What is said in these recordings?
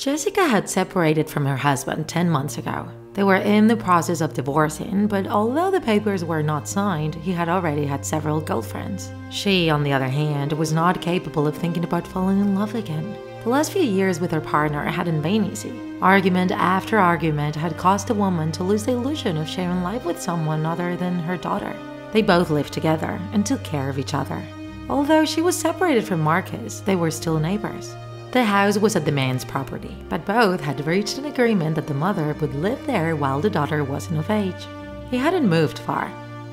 Jessica had separated from her husband 10 months ago. They were in the process of divorcing, but although the papers were not signed, he had already had several girlfriends. She, on the other hand, was not capable of thinking about falling in love again. The last few years with her partner hadn't been easy. Argument after argument had caused the woman to lose the illusion of sharing life with someone other than her daughter. They both lived together and took care of each other. Although she was separated from Marcus, they were still neighbors. The house was at the man's property, but both had reached an agreement that the mother would live there while the daughter wasn't of age. He hadn't moved far,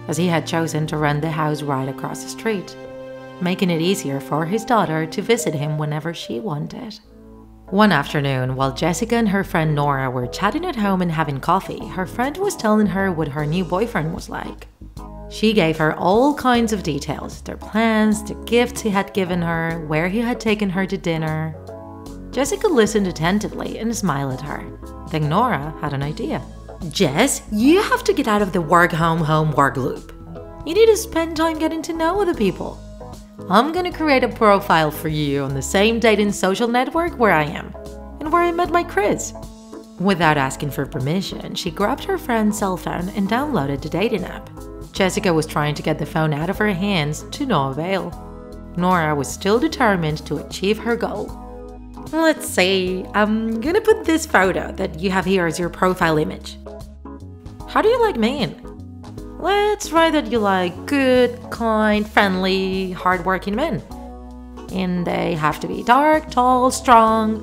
as he had chosen to rent the house right across the street, making it easier for his daughter to visit him whenever she wanted. One afternoon, while Jessica and her friend Nora were chatting at home and having coffee, her friend was telling her what her new boyfriend was like. She gave her all kinds of details, their plans, the gifts he had given her, where he had taken her to dinner. Jessica listened attentively and smiled at her. Then Nora had an idea. "Jess, you have to get out of the work-home-home-work loop. You need to spend time getting to know other people. I'm gonna create a profile for you on the same dating social network where I am, and where I met my Chris." Without asking for permission, she grabbed her friend's cell phone and downloaded the dating app. Jessica was trying to get the phone out of her hands to no avail. Nora was still determined to achieve her goal. "Let's see, I'm gonna put this photo that you have here as your profile image. How do you like men? Let's write that you like good, kind, friendly, hardworking men. And they have to be dark, tall, strong."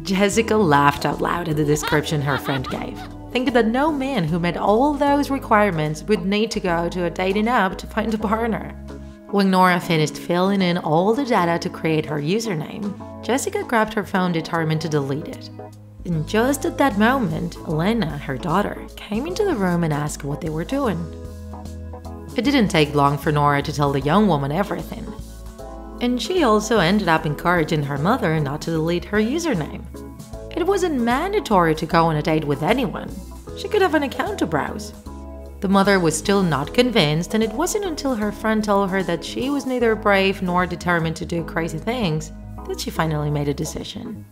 Jessica laughed out loud at the description her friend gave, thinking that no man who met all those requirements would need to go to a dating app to find a partner. When Nora finished filling in all the data to create her username, Jessica grabbed her phone determined to delete it. And just at that moment, Elena, her daughter, came into the room and asked what they were doing. It didn't take long for Nora to tell the young woman everything. And she also ended up encouraging her mother not to delete her username. It wasn't mandatory to go on a date with anyone. She could have an account to browse. The mother was still not convinced, and it wasn't until her friend told her that she was neither brave nor determined to do crazy things that she finally made a decision.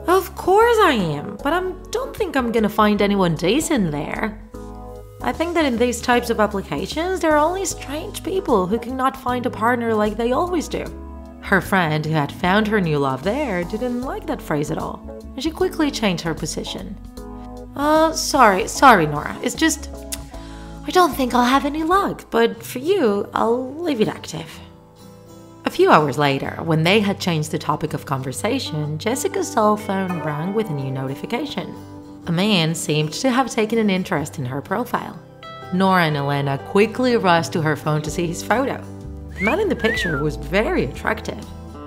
"Of course I am, but I don't think I'm gonna find anyone decent there. I think that in these types of applications, there are only strange people who cannot find a partner like they always do." Her friend, who had found her new love there, didn't like that phrase at all, and she quickly changed her position. Sorry, Nora, it's just, I don't think I'll have any luck, but for you, I'll leave it active." A few hours later, when they had changed the topic of conversation, Jessica's cell phone rang with a new notification. A man seemed to have taken an interest in her profile. Nora and Elena quickly rushed to her phone to see his photo. The man in the picture was very attractive.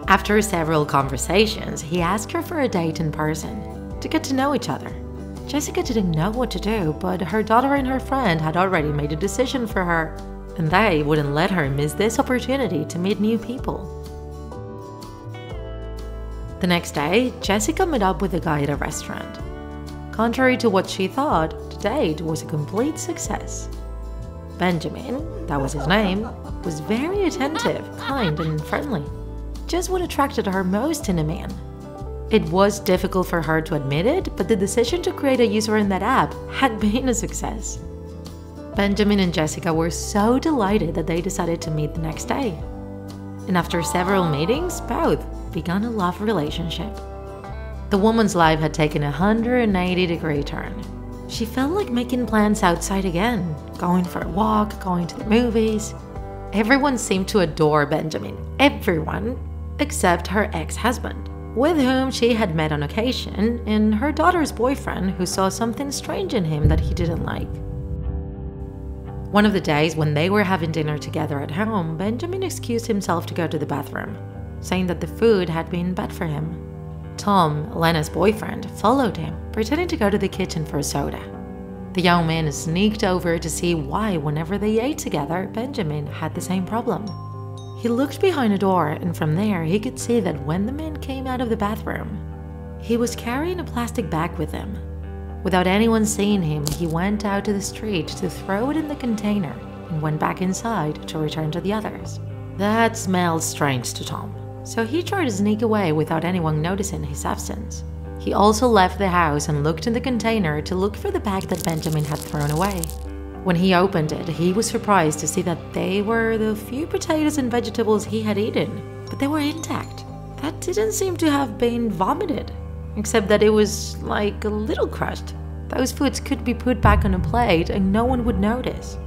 After several conversations, he asked her for a date in person, to get to know each other. Jessica didn't know what to do, but her daughter and her friend had already made a decision for her, and they wouldn't let her miss this opportunity to meet new people. The next day, Jessica met up with a guy at a restaurant. Contrary to what she thought, the date was a complete success. Benjamin, that was his name, was very attentive, kind, and friendly. Just what attracted her most in a man. It was difficult for her to admit it, but the decision to create a user in that app had been a success. Benjamin and Jessica were so delighted that they decided to meet the next day. And after several meetings, both began a love relationship. The woman's life had taken a 180-degree turn. She felt like making plans outside again, going for a walk, going to the movies. Everyone seemed to adore Benjamin, everyone, except her ex-husband, with whom she had met on occasion, and her daughter's boyfriend, who saw something strange in him that he didn't like. One of the days when they were having dinner together at home, Benjamin excused himself to go to the bathroom, saying that the food had been bad for him. Tom, Elena's boyfriend, followed him, pretending to go to the kitchen for a soda. The young man sneaked over to see why, whenever they ate together, Benjamin had the same problem. He looked behind a door, and from there he could see that when the man came out of the bathroom, he was carrying a plastic bag with him. Without anyone seeing him, he went out to the street to throw it in the container and went back inside to return to the others. That smelled strange to Tom, so he tried to sneak away without anyone noticing his absence. He also left the house and looked in the container to look for the bag that Benjamin had thrown away. When he opened it, he was surprised to see that they were the few potatoes and vegetables he had eaten, but they were intact. That didn't seem to have been vomited, except that it was like a little crushed. Those foods could be put back on a plate and no one would notice.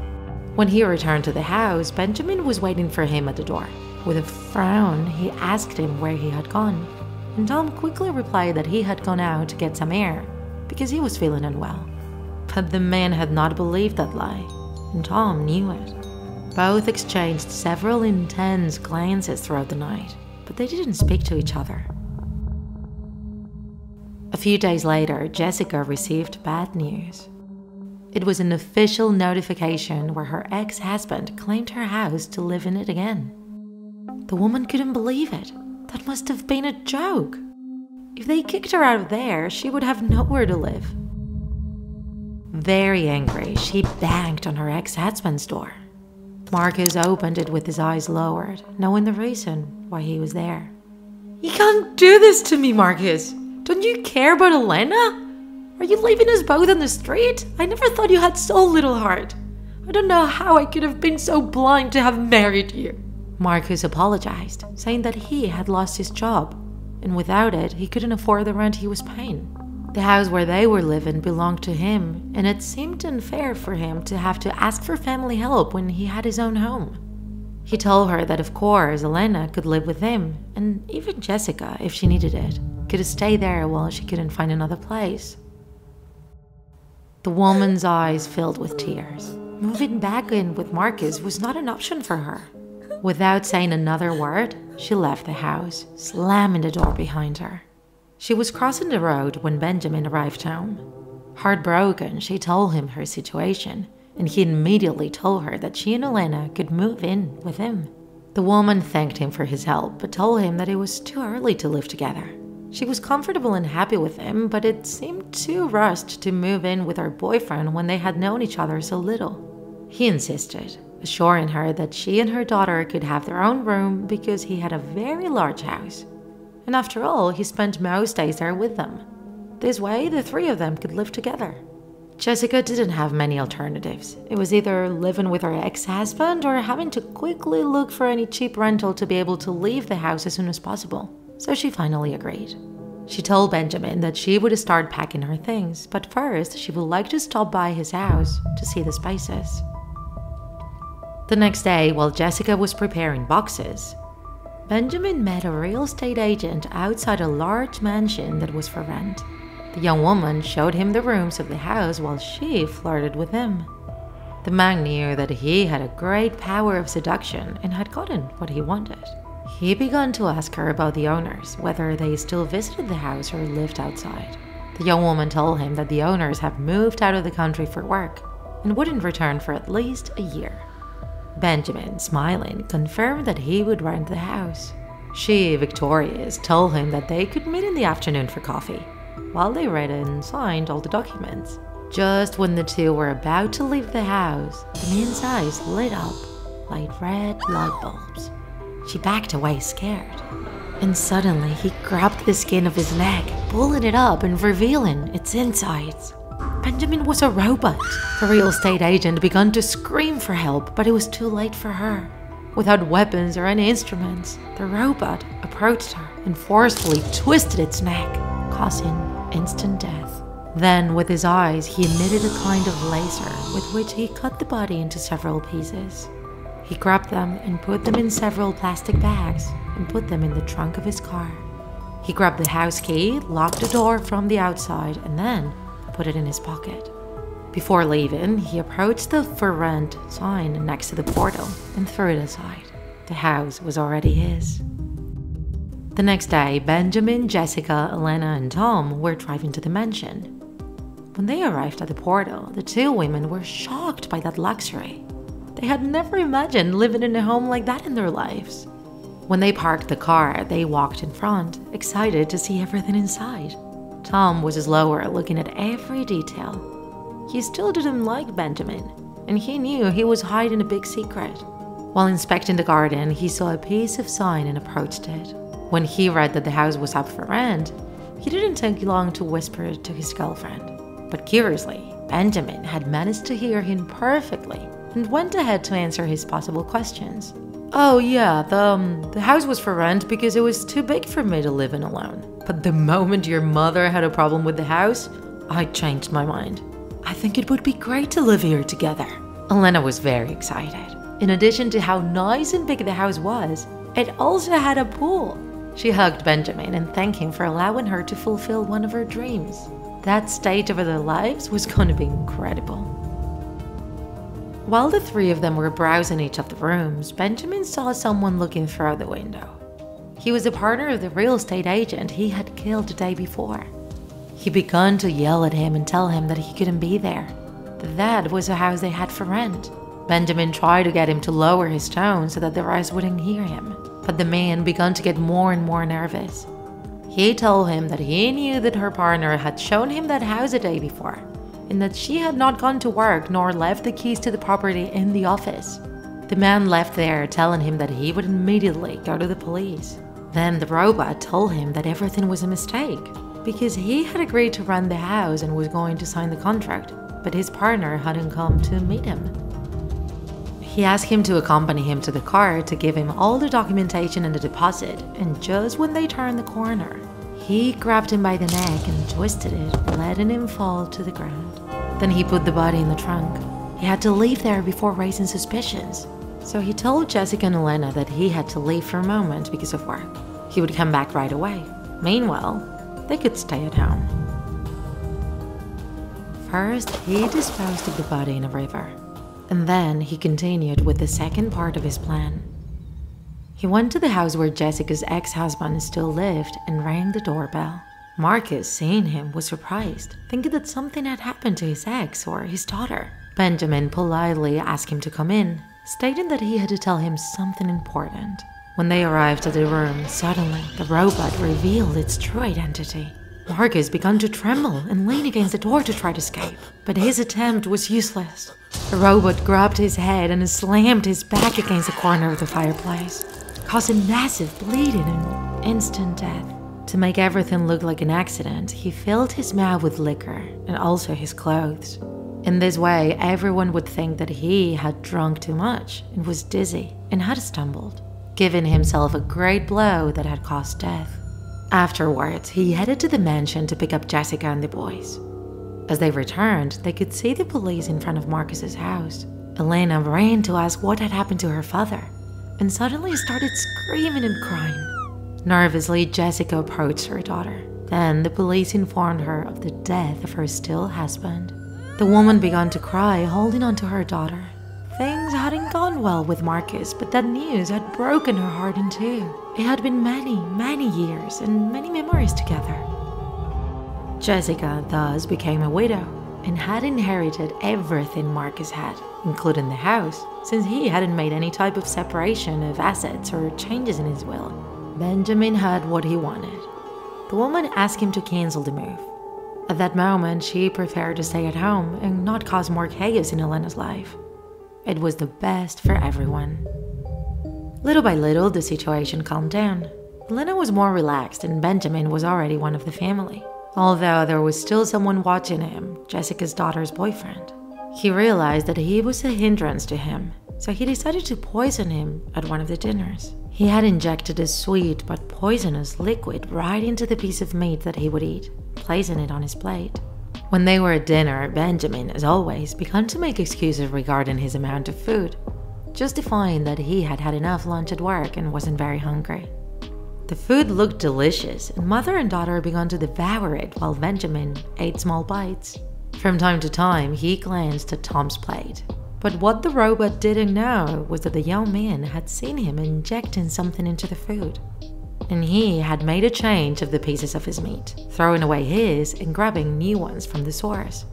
When he returned to the house, Benjamin was waiting for him at the door. With a frown, he asked him where he had gone, and Tom quickly replied that he had gone out to get some air because he was feeling unwell. But the man had not believed that lie, and Tom knew it. Both exchanged several intense glances throughout the night, but they didn't speak to each other. A few days later, Jessica received bad news. It was an official notification where her ex-husband claimed her house to live in it again. The woman couldn't believe it. That must have been a joke. If they kicked her out of there, she would have nowhere to live. Very angry, she banged on her ex-husband's door. Marcus opened it with his eyes lowered, knowing the reason why he was there. "You can't do this to me, Marcus! Don't you care about Elena? Are you leaving us both on the street? I never thought you had so little heart. I don't know how I could have been so blind to have married you." Marcus apologized, saying that he had lost his job, and without it, he couldn't afford the rent he was paying. The house where they were living belonged to him, and it seemed unfair for him to have to ask for family help when he had his own home. He told her that of course Elena could live with him, and even Jessica, if she needed it, could stay there while she couldn't find another place. The woman's eyes filled with tears. Moving back in with Marcus was not an option for her. Without saying another word, she left the house, slamming the door behind her. She was crossing the road when Benjamin arrived home. Heartbroken, she told him her situation, and he immediately told her that she and Elena could move in with him. The woman thanked him for his help, but told him that it was too early to live together. She was comfortable and happy with him, but it seemed too rushed to move in with her boyfriend when they had known each other so little. He insisted, assuring her that she and her daughter could have their own room because he had a very large house. And after all, he spent most days there with them. This way, the three of them could live together. Jessica didn't have many alternatives. It was either living with her ex-husband or having to quickly look for any cheap rental to be able to leave the house as soon as possible. So she finally agreed. She told Benjamin that she would start packing her things, but first she would like to stop by his house to see the spaces. The next day, while Jessica was preparing boxes, Benjamin met a real estate agent outside a large mansion that was for rent. The young woman showed him the rooms of the house while she flirted with him. The man knew that he had a great power of seduction and had gotten what he wanted. He began to ask her about the owners, whether they still visited the house or lived outside. The young woman told him that the owners have moved out of the country for work and wouldn't return for at least a year. Benjamin, smiling, confirmed that he would rent the house. She, victorious, told him that they could meet in the afternoon for coffee, while they read and signed all the documents. Just when the two were about to leave the house, the man's eyes lit up like red light bulbs. She backed away scared, and suddenly he grabbed the skin of his neck, pulling it up and revealing its insides. Benjamin was a robot. The real estate agent began to scream for help, but it was too late for her. Without weapons or any instruments, the robot approached her and forcefully twisted its neck, causing instant death. Then, with his eyes, he emitted a kind of laser with which he cut the body into several pieces. He grabbed them and put them in several plastic bags and put them in the trunk of his car. He grabbed the house key, locked the door from the outside, and then put it in his pocket. Before leaving, he approached the "For Rent" sign next to the portal and threw it aside. The house was already his. The next day, Benjamin, Jessica, Elena, and Tom were driving to the mansion. When they arrived at the portal, the two women were shocked by that luxury. They had never imagined living in a home like that in their lives. When they parked the car, they walked in front, excited to see everything inside. Tom was slower, looking at every detail. He still didn't like Benjamin, and he knew he was hiding a big secret. While inspecting the garden, he saw a piece of sign and approached it. When he read that the house was up for rent, He didn't take long to whisper it to his girlfriend. But curiously, Benjamin had managed to hear him perfectly and went ahead to answer his possible questions. Oh yeah, the house was for rent because it was too big for me to live in alone. But the moment your mother had a problem with the house, I changed my mind. I think it would be great to live here together. Elena was very excited. In addition to how nice and big the house was, it also had a pool. She hugged Benjamin and thanked him for allowing her to fulfill one of her dreams. That stage of their lives was going to be incredible. While the three of them were browsing each of the rooms, Benjamin saw someone looking through the window. He was a partner of the real estate agent he had killed the day before. He began to yell at him and tell him that he couldn't be there. That was a house they had for rent. Benjamin tried to get him to lower his tone so that the rest wouldn't hear him, but the man began to get more and more nervous. He told him that he knew that her partner had shown him that house a day before, and that she had not gone to work nor left the keys to the property in the office. The man left there telling him that he would immediately go to the police. Then the robot told him that everything was a mistake, because he had agreed to rent the house and was going to sign the contract, but his partner hadn't come to meet him. He asked him to accompany him to the car to give him all the documentation and the deposit, and just when they turned the corner, he grabbed him by the neck and twisted it, letting him fall to the ground. Then he put the body in the trunk. He had to leave there before raising suspicions. So he told Jessica and Elena that he had to leave for a moment because of work. He would come back right away. Meanwhile, they could stay at home. First, he disposed of the body in a river. And then he continued with the second part of his plan. He went to the house where Jessica's ex-husband still lived and rang the doorbell. Marcus, seeing him, was surprised, thinking that something had happened to his ex or his daughter. Benjamin politely asked him to come in, stating that he had to tell him something important. When they arrived at the room, suddenly the robot revealed its true identity. Marcus began to tremble and lean against the door to try to escape, but his attempt was useless. The robot grabbed his head and slammed his back against the corner of the fireplace, causing massive bleeding and instant death. To make everything look like an accident, he filled his mouth with liquor and also his clothes. In this way, everyone would think that he had drunk too much and was dizzy and had stumbled, giving himself a great blow that had caused death. Afterwards, he headed to the mansion to pick up Jessica and the boys. As they returned, they could see the police in front of Marcus's house. Elena ran to ask what had happened to her father, and suddenly started screaming and crying. Nervously, Jessica approached her daughter. Then the police informed her of the death of her still husband. The woman began to cry, holding on to her daughter. Things hadn't gone well with Marcus, but that news had broken her heart in two. It had been many, many years and many memories together. Jessica thus became a widow and had inherited everything Marcus had, including the house, since he hadn't made any type of separation of assets or changes in his will. Benjamin had what he wanted. The woman asked him to cancel the move. At that moment, she preferred to stay at home and not cause more chaos in Elena's life. It was the best for everyone. Little by little, the situation calmed down. Elena was more relaxed and Benjamin was already one of the family. Although there was still someone watching him, Jessica's daughter's boyfriend. He realized that he was a hindrance to him, so he decided to poison him at one of the dinners. He had injected a sweet but poisonous liquid right into the piece of meat that he would eat, placing it on his plate. When they were at dinner, Benjamin, as always, began to make excuses regarding his amount of food, justifying that he had had enough lunch at work and wasn't very hungry. The food looked delicious, and mother and daughter began to devour it while Benjamin ate small bites. From time to time, he glanced at Tom's plate. But what the robot didn't know was that the young man had seen him injecting something into the food. And he had made a change of the pieces of his meat, throwing away his and grabbing new ones from the source.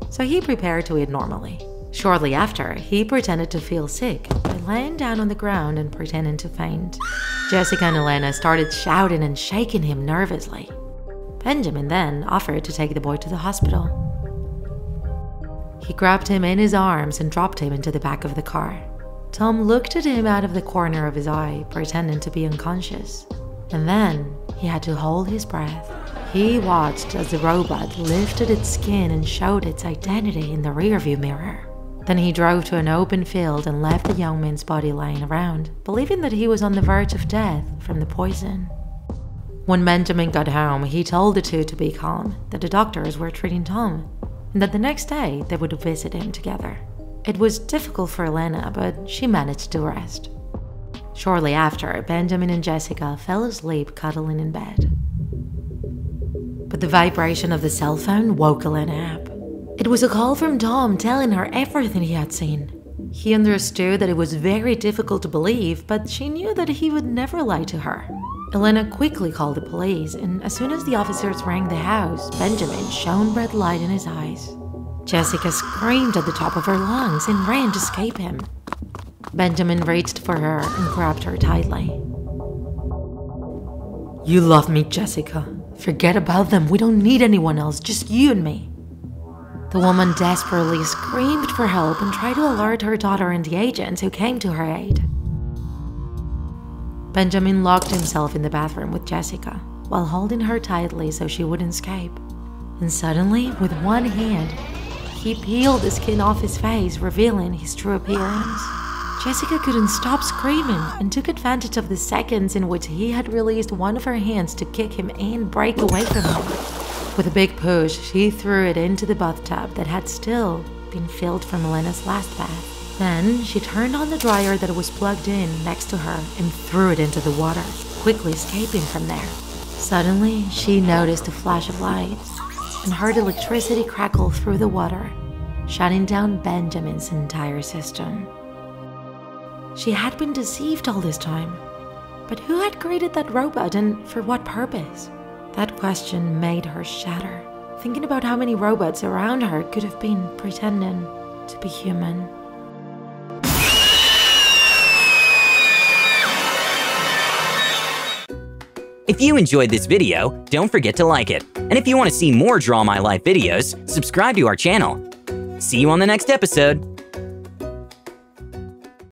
So he prepared to eat normally. Shortly after, he pretended to feel sick by laying down on the ground and pretending to faint. Jessica and Elena started shouting and shaking him nervously. Benjamin then offered to take the boy to the hospital. He grabbed him in his arms and dropped him into the back of the car. Tom looked at him out of the corner of his eye, pretending to be unconscious. And then he had to hold his breath. He watched as the robot lifted its skin and showed its identity in the rearview mirror. Then he drove to an open field and left the young man's body lying around, believing that he was on the verge of death from the poison. When Benjamin got home, he told the two to be calm, that the doctors were treating Tom, and that the next day they would visit him together. It was difficult for Elena, but she managed to rest. Shortly after, Benjamin and Jessica fell asleep cuddling in bed. But the vibration of the cell phone woke Elena up. It was a call from Tom telling her everything he had seen. He understood that it was very difficult to believe, but she knew that he would never lie to her. Elena quickly called the police, and as soon as the officers rang the house, Benjamin shone red light in his eyes. Jessica screamed at the top of her lungs and ran to escape him. Benjamin reached for her and grabbed her tightly. "You love me, Jessica. Forget about them. We don't need anyone else, just you and me." The woman desperately screamed for help and tried to alert her daughter and the agents who came to her aid. Benjamin locked himself in the bathroom with Jessica while holding her tightly so she wouldn't escape. And suddenly, with one hand, he peeled the skin off his face, revealing his true appearance. Jessica couldn't stop screaming and took advantage of the seconds in which he had released one of her hands to kick him and break away from him. With a big push, she threw it into the bathtub that had still been filled from Elena's last bath. Then, she turned on the dryer that was plugged in next to her and threw it into the water, quickly escaping from there. Suddenly, she noticed a flash of lights and heard electricity crackle through the water, shutting down Benjamin's entire system. She had been deceived all this time. But who had created that robot and for what purpose? That question made her shudder, thinking about how many robots around her could have been pretending to be human. If you enjoyed this video, don't forget to like it. And if you want to see more Draw My Life videos, subscribe to our channel. See you on the next episode.